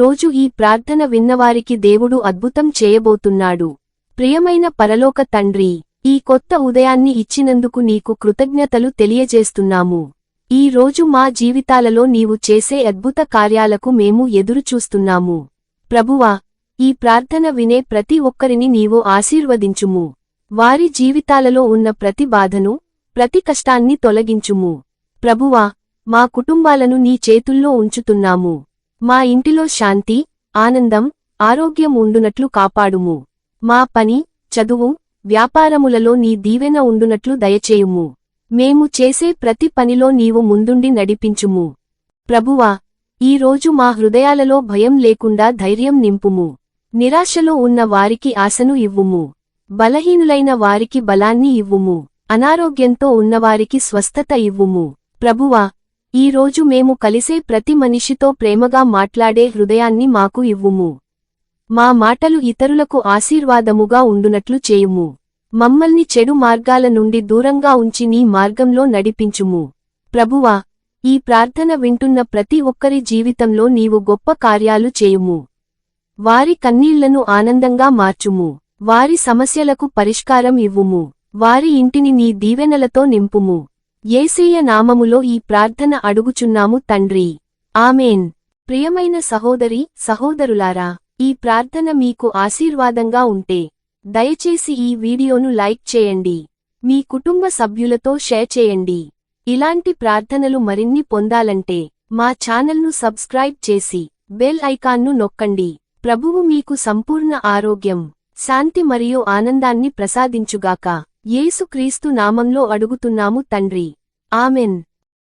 రోజు ఈ ప్రార్థన విన్నవారికి దేవుడు అద్భుతం చేయబోతున్నాడు. ప్రియమైన పరలోక తండ్రి, ఈ కొత్త ఉదయాన్ని ఇచ్చినందుకు నీకు కృతజ్ఞతలు తెలియజేస్తున్నాము. ఈ రోజు మా జీవితాలలో నీవు చేసే అద్భుత కార్యాలకు మేము ఎదురుచూస్తున్నాము. ప్రభువా, ఈ ప్రార్థన వినే ప్రతి ఒక్కరిని నీవు ఆశీర్వదించుము. వారి జీవితాలలో ఉన్న ప్రతి బాధను, ప్రతి కష్టాన్ని తొలగించుము. ప్రభువా, మా కుటుంబాలను నీ చేతుల్లో ఉంచుతున్నాము. మా ఇంటిలో శాంతి, ఆనందం, ఆరోగ్యం ఉండునట్లు కాపాడుము. మా పని, చదువు, వ్యాపారములలో నీ దీవెన ఉండునట్లు దయచేయుము. మేము చేసే ప్రతి పనిలో నీవు ముందుండి నడిపించుము. ప్రభువా, ఈ రోజు మా హృదయాలలో భయం లేకుండా ధైర్యం నింపుము. నిరాశలో ఉన్న వారికి ఆశను ఇవ్వుము. బలహీనులైన వారికి బలాన్ని ఇవ్వుము. అనారోగ్యంతో ఉన్నవారికి స్వస్థత ఇవ్వుము. ప్రభువా, ఈ రోజు మేము కలిసే ప్రతి మనిషితో ప్రేమగా మాట్లాడే హృదయాన్ని మాకు ఇవ్వుము. మా మాటలు ఇతరులకు ఆశీర్వాదముగా ఉండునట్లు చేయుము. మమ్మల్ని చెడు మార్గాల నుండి దూరంగా ఉంచి నీ మార్గంలో నడిపించుము. ప్రభువా, ఈ ప్రార్థన వింటున్న ప్రతి ఒక్కరి జీవితంలో నీవు గొప్ప కార్యాలు చేయుము. వారి కన్నీళ్లను ఆనందంగా మార్చుము. వారి సమస్యలకు పరిష్కారం ఇవ్వుము. వారి ఇంటిని నీ దీవెనలతో నింపుము. యేసయ్య నామములో ఈ ప్రార్థన అడుగుచున్నాము తండ్రి. ఆమేన్. ప్రియమైన సహోదరి, సహోదరులారా, ఈ ప్రార్థన మీకు ఆశీర్వాదంగా ఉంటే దయచేసి ఈ వీడియోను లైక్ చేయండి. మీ కుటుంబ సభ్యులతో షేర్ చేయండి. ఇలాంటి ప్రార్థనలు మరిన్ని పొందాలంటే మా ఛానల్ను సబ్స్క్రైబ్ చేసి బెల్ ఐకాన్ను నొక్కండి. ప్రభువు మీకు సంపూర్ణ ఆరోగ్యం, శాంతి మరియు ఆనందాన్ని ప్రసాదించుగాక. యేసు క్రీస్తు నామంలో అడుగుతున్నాము తండ్రి. ఆమెన్.